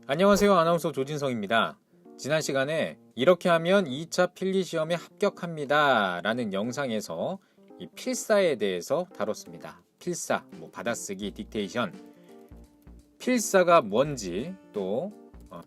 안녕하세요. 아나운서 조진성입니다. 지난 시간에 이렇게 하면 2차 필기시험에 합격합니다 라는 영상에서 이 필사에 대해서 다뤘습니다. 필사, 받아쓰기, 딕테이션, 필사가 뭔지, 또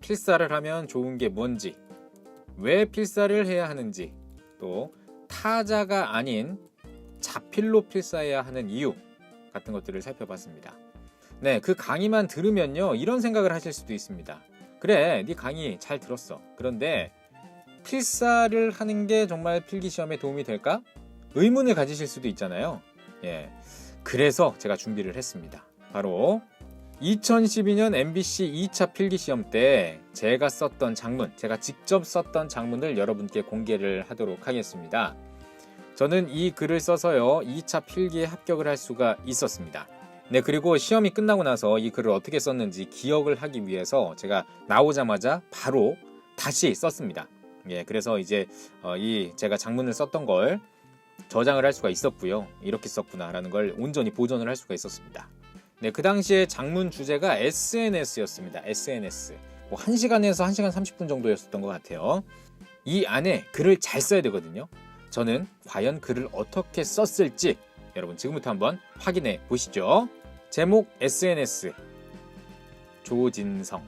필사를 하면 좋은 게 뭔지, 왜 필사를 해야 하는지, 또 타자가 아닌 자필로 필사해야 하는 이유 같은 것들을 살펴봤습니다. 네, 그 강의만 들으면요 이런 생각을 하실 수도 있습니다. 그래, 네 강의 잘 들었어. 그런데 필사를 하는 게 정말 필기시험에 도움이 될까? 의문을 가지실 수도 있잖아요. 예, 그래서 제가 준비를 했습니다. 바로 2012년 MBC 2차 필기시험 때 제가 썼던 장문, 제가 직접 썼던 장문을 여러분께 공개를 하도록 하겠습니다. 저는 이 글을 써서요 2차 필기에 합격을 할 수가 있었습니다. 네, 그리고 시험이 끝나고 나서 이 글을 어떻게 썼는지 기억을 하기 위해서 제가 나오자마자 바로 다시 썼습니다. 예, 그래서 이제 제가 장문을 썼던 걸 저장을 할 수가 있었고요. 이렇게 썼구나라는 걸 온전히 보존을 할 수가 있었습니다. 네, 그 당시에 장문 주제가 SNS였습니다. SNS. 1시간에서 1시간 30분 정도였었던 것 같아요. 이 안에 글을 잘 써야 되거든요. 저는 과연 글을 어떻게 썼을지 여러분 지금부터 한번 확인해 보시죠. 제목 SNS 조진성.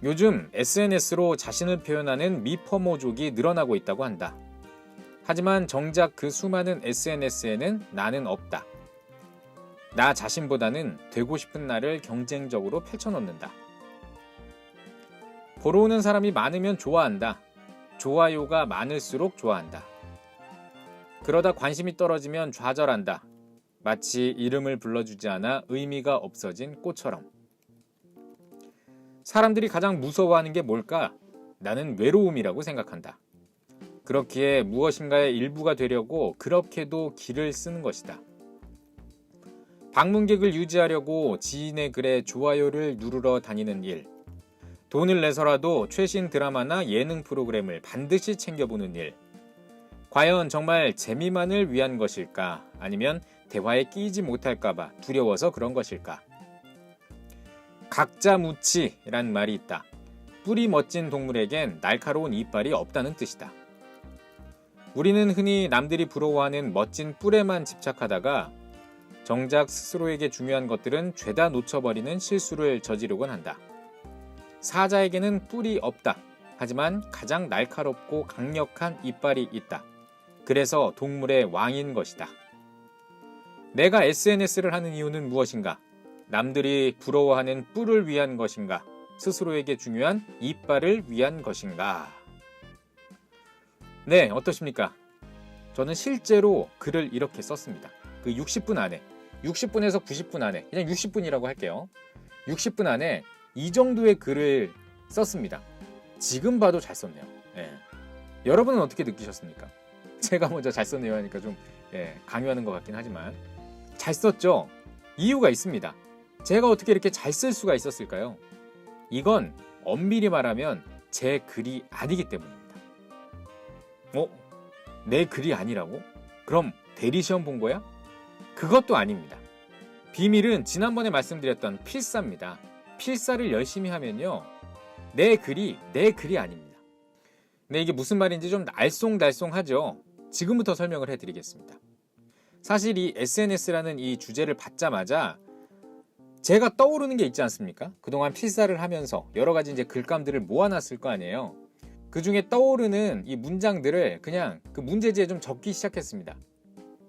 요즘 SNS로 자신을 표현하는 미퍼모족이 늘어나고 있다고 한다. 하지만 정작 그 수많은 SNS에는 나는 없다. 나 자신보다는 되고 싶은 나를 경쟁적으로 펼쳐놓는다. 보러 오는 사람이 많으면 좋아한다. 좋아요가 많을수록 좋아한다. 그러다 관심이 떨어지면 좌절한다. 마치 이름을 불러주지 않아 의미가 없어진 꽃처럼. 사람들이 가장 무서워하는 게 뭘까? 나는 외로움이라고 생각한다. 그렇기에 무엇인가의 일부가 되려고 그렇게도 길을 쓰는 것이다. 방문객을 유지하려고 지인의 글에 좋아요를 누르러 다니는 일. 돈을 내서라도 최신 드라마나 예능 프로그램을 반드시 챙겨보는 일. 과연 정말 재미만을 위한 것일까? 아니면 대화에 끼지 못할까봐 두려워서 그런 것일까? 각자무치란 말이 있다. 뿔이 멋진 동물에겐 날카로운 이빨이 없다는 뜻이다. 우리는 흔히 남들이 부러워하는 멋진 뿔에만 집착하다가 정작 스스로에게 중요한 것들은 죄다 놓쳐버리는 실수를 저지르곤 한다. 사자에게는 뿔이 없다. 하지만 가장 날카롭고 강력한 이빨이 있다. 그래서 동물의 왕인 것이다. 내가 SNS를 하는 이유는 무엇인가? 남들이 부러워하는 뿔을 위한 것인가? 스스로에게 중요한 이빨을 위한 것인가? 네, 어떠십니까? 저는 실제로 글을 이렇게 썼습니다. 그 60분 안에, 60분에서 90분 안에, 그냥 60분이라고 할게요. 60분 안에 이 정도의 글을 썼습니다. 지금 봐도 잘 썼네요. 네. 여러분은 어떻게 느끼셨습니까? 제가 먼저 잘 썼네요 하니까 좀 강요하는 것 같긴 하지만 잘 썼죠? 이유가 있습니다. 제가 어떻게 이렇게 잘 쓸 수가 있었을까요? 이건 엄밀히 말하면 제 글이 아니기 때문입니다. 내 글이 아니라고? 그럼 대리시험 본 거야? 그것도 아닙니다. 비밀은 지난번에 말씀드렸던 필사입니다. 필사를 열심히 하면요 내 글이 아닙니다. 네, 이게 무슨 말인지 좀 알쏭달쏭하죠? 지금부터 설명을 해드리겠습니다. 사실 이 SNS라는 이 주제를 받자마자 제가 떠오르는 게 있지 않습니까? 그동안 필사를 하면서 여러 가지 이제 글감들을 모아놨을 거 아니에요. 그 중에 떠오르는 이 문장들을 그냥 그 문제지에 좀 적기 시작했습니다.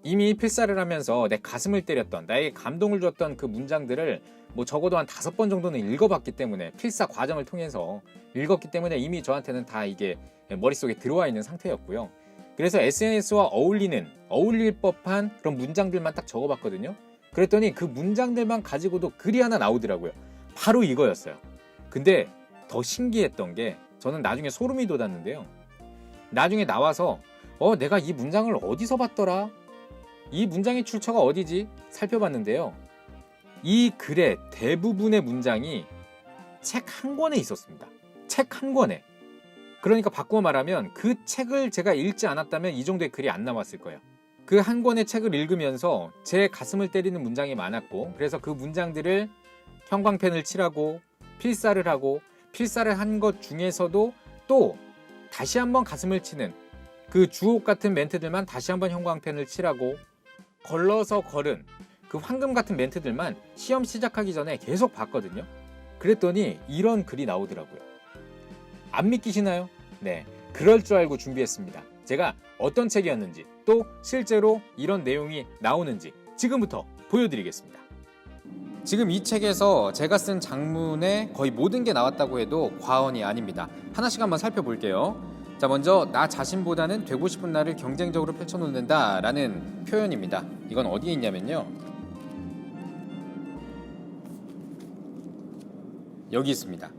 이미 필사를 하면서 내 가슴을 때렸던, 나에게 감동을 줬던 그 문장들을 적어도 한 5번 정도는 읽어봤기 때문에, 필사 과정을 통해서 읽었기 때문에 이미 저한테는 다 이게 머릿속에 들어와 있는 상태였고요. 그래서 SNS와 어울릴 법한 그런 문장들만 딱 적어봤거든요. 그랬더니 그 문장들만 가지고도 글이 하나 나오더라고요. 바로 이거였어요. 근데 더 신기했던 게 저는 나중에 소름이 돋았는데요. 나중에 나와서 내가 이 문장을 어디서 봤더라? 이 문장의 출처가 어디지? 살펴봤는데요. 이 글의 대부분의 문장이 책 한 권에 있었습니다. 책 한 권에. 그러니까 바꾸어 말하면 그 책을 제가 읽지 않았다면 이 정도의 글이 안 나왔을 거예요. 그 한 권의 책을 읽으면서 제 가슴을 때리는 문장이 많았고, 그래서 그 문장들을 형광펜을 칠하고 필사를 하고 필사를 한 것 중에서도 또 다시 한번 가슴을 치는 그 주옥 같은 멘트들만 다시 한번 형광펜을 칠하고 걸러서 걸은 그 황금 같은 멘트들만 시험 시작하기 전에 계속 봤거든요. 그랬더니 이런 글이 나오더라고요. 안 믿기시나요? 네, 그럴 줄 알고 준비했습니다. 제가 어떤 책이었는지 또 실제로 이런 내용이 나오는지 지금부터 보여드리겠습니다. 지금 이 책에서 제가 쓴 장문의 거의 모든 게 나왔다고 해도 과언이 아닙니다. 하나씩 한번 살펴볼게요. 자, 먼저 나 자신보다는 되고 싶은 나를 경쟁적으로 펼쳐놓는다 라는 표현입니다. 이건 어디에 있냐면요, 여기 있습니다.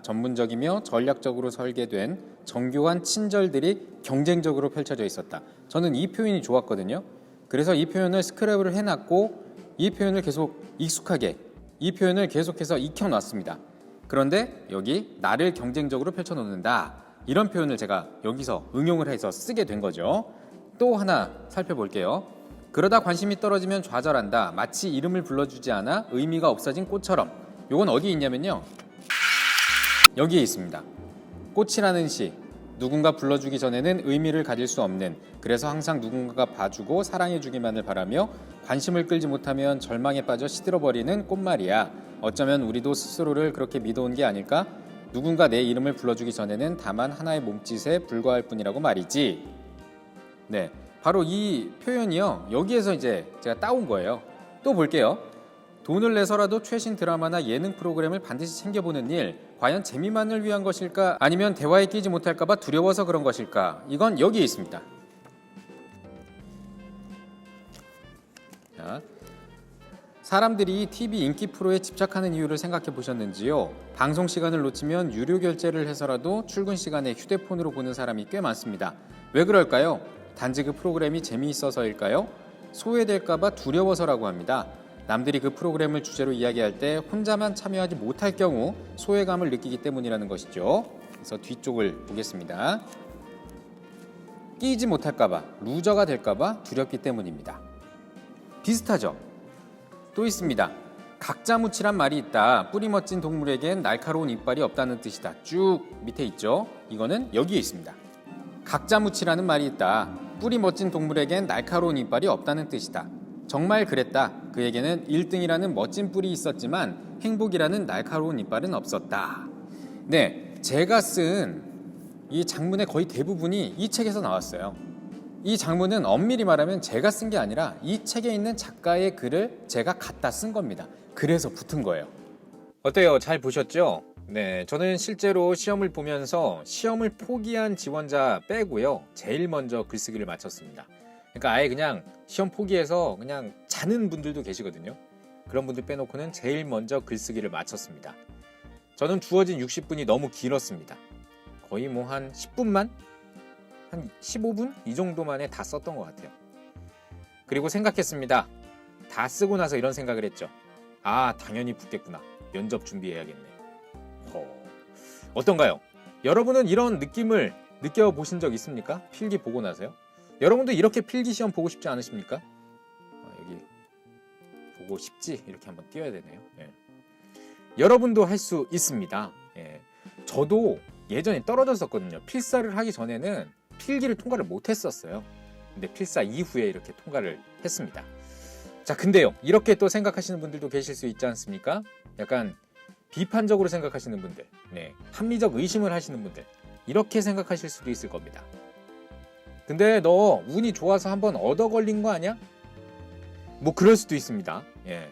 전문적이며 전략적으로 설계된 정교한 친절들이 경쟁적으로 펼쳐져 있었다. 저는 이 표현이 좋았거든요. 그래서 이 표현을 스크랩을 해놨고 이 표현을 계속 익숙하게, 이 표현을 계속해서 익혀놨습니다. 그런데 여기 나를 경쟁적으로 펼쳐놓는다, 이런 표현을 제가 여기서 응용을 해서 쓰게 된 거죠. 또 하나 살펴볼게요. 그러다 관심이 떨어지면 좌절한다. 마치 이름을 불러주지 않아 의미가 없어진 꽃처럼. 이건 어디에 있냐면요, 여기에 있습니다. 꽃이라는 시, 누군가 불러주기 전에는 의미를 가질 수 없는, 그래서 항상 누군가가 봐주고 사랑해주기만을 바라며 관심을 끌지 못하면 절망에 빠져 시들어버리는 꽃말이야. 어쩌면 우리도 스스로를 그렇게 믿어온 게 아닐까? 누군가 내 이름을 불러주기 전에는 다만 하나의 몸짓에 불과할 뿐이라고 말이지. 네, 바로 이 표현이요, 여기에서 이제 제가 따온 거예요. 또 볼게요. 돈을 내서라도 최신 드라마나 예능 프로그램을 반드시 챙겨보는 일, 과연 재미만을 위한 것일까? 아니면 대화에 끼지 못할까봐 두려워서 그런 것일까? 이건 여기에 있습니다. 자, 사람들이 TV 인기 프로에 집착하는 이유를 생각해 보셨는지요? 방송 시간을 놓치면 유료 결제를 해서라도 출근 시간에 휴대폰으로 보는 사람이 꽤 많습니다. 왜 그럴까요? 단지 그 프로그램이 재미있어서일까요? 소외될까봐 두려워서라고 합니다. 남들이 그 프로그램을 주제로 이야기할 때 혼자만 참여하지 못할 경우 소외감을 느끼기 때문이라는 것이죠. 그래서 뒤쪽을 보겠습니다. 끼지 못할까봐, 루저가 될까봐 두렵기 때문입니다. 비슷하죠? 또 있습니다. 각자무치란 말이 있다. 뿌리 멋진 동물에겐 날카로운 이빨이 없다는 뜻이다. 쭉 밑에 있죠? 이거는 여기에 있습니다. 각자무치라는 말이 있다. 뿌리 멋진 동물에겐 날카로운 이빨이 없다는 뜻이다. 정말 그랬다. 그에게는 1등이라는 멋진 뿔이 있었지만 행복이라는 날카로운 이빨은 없었다. 네, 제가 쓴 이 장문의 거의 대부분이 이 책에서 나왔어요. 이 장문은 엄밀히 말하면 제가 쓴 게 아니라 이 책에 있는 작가의 글을 제가 갖다 쓴 겁니다. 그래서 붙은 거예요. 어때요? 잘 보셨죠? 네, 저는 실제로 시험을 보면서 시험을 포기한 지원자 빼고요, 제일 먼저 글쓰기를 마쳤습니다. 그러니까 아예 그냥 시험 포기해서 그냥 자는 분들도 계시거든요. 그런 분들 빼놓고는 제일 먼저 글쓰기를 마쳤습니다. 저는 주어진 60분이 너무 길었습니다. 거의 뭐 한 10분만? 한 15분? 이 정도 만에 다 썼던 것 같아요. 그리고 생각했습니다. 다 쓰고 나서 이런 생각을 했죠. 아, 당연히 붙겠구나. 면접 준비해야겠네. 어떤가요? 여러분은 이런 느낌을 느껴보신 적 있습니까? 필기 보고 나서요? 여러분도 이렇게 필기 시험 보고 싶지 않으십니까? 여기 보고 싶지? 이렇게 한번 띄워야 되네요. 예. 여러분도 할 수 있습니다. 예. 저도 예전에 떨어졌었거든요. 필사를 하기 전에는 필기를 통과를 못했었어요. 근데 필사 이후에 이렇게 통과를 했습니다. 자, 근데요, 이렇게 또 생각하시는 분들도 계실 수 있지 않습니까? 약간 비판적으로 생각하시는 분들, 네, 합리적 의심을 하시는 분들, 이렇게 생각하실 수도 있을 겁니다. 근데 너 운이 좋아서 한번 얻어 걸린 거 아니야? 뭐 그럴 수도 있습니다. 예.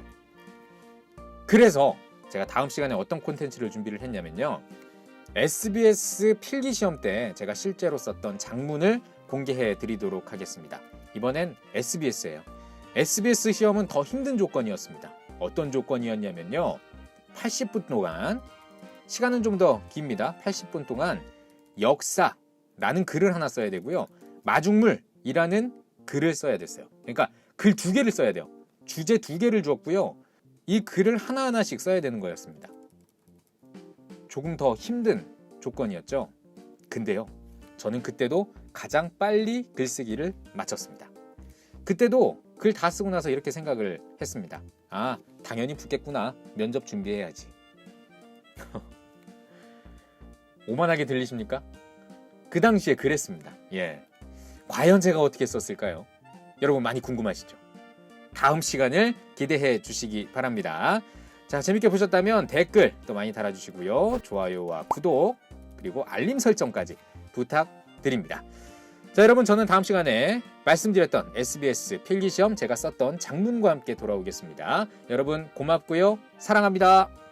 그래서 제가 다음 시간에 어떤 콘텐츠를 준비를 했냐면요, SBS 필기시험 때 제가 실제로 썼던 장문을 공개해 드리도록 하겠습니다. 이번엔 SBS예요. SBS 시험은 더 힘든 조건이었습니다. 어떤 조건이었냐면요, 80분 동안, 시간은 좀 더 깁니다. 80분 동안 역사라는 글을 하나 써야 되고요, 마중물이라는 글을 써야 됐어요. 그러니까 글 2개를 써야 돼요. 주제 2개를 주었고요, 이 글을 하나하나씩 써야 되는 거였습니다. 조금 더 힘든 조건이었죠. 근데요, 저는 그때도 가장 빨리 글쓰기를 마쳤습니다. 그때도 글 다 쓰고 나서 이렇게 생각을 했습니다. 아, 당연히 붙겠구나. 면접 준비해야지. 오만하게 들리십니까? 그 당시에 그랬습니다. 예. 과연 제가 어떻게 썼을까요? 여러분 많이 궁금하시죠? 다음 시간을 기대해 주시기 바랍니다. 자, 재밌게 보셨다면 댓글 또 많이 달아주시고요. 좋아요와 구독 그리고 알림 설정까지 부탁드립니다. 자, 여러분 저는 다음 시간에 말씀드렸던 SBS 필기시험 제가 썼던 장문과 함께 돌아오겠습니다. 여러분 고맙고요. 사랑합니다.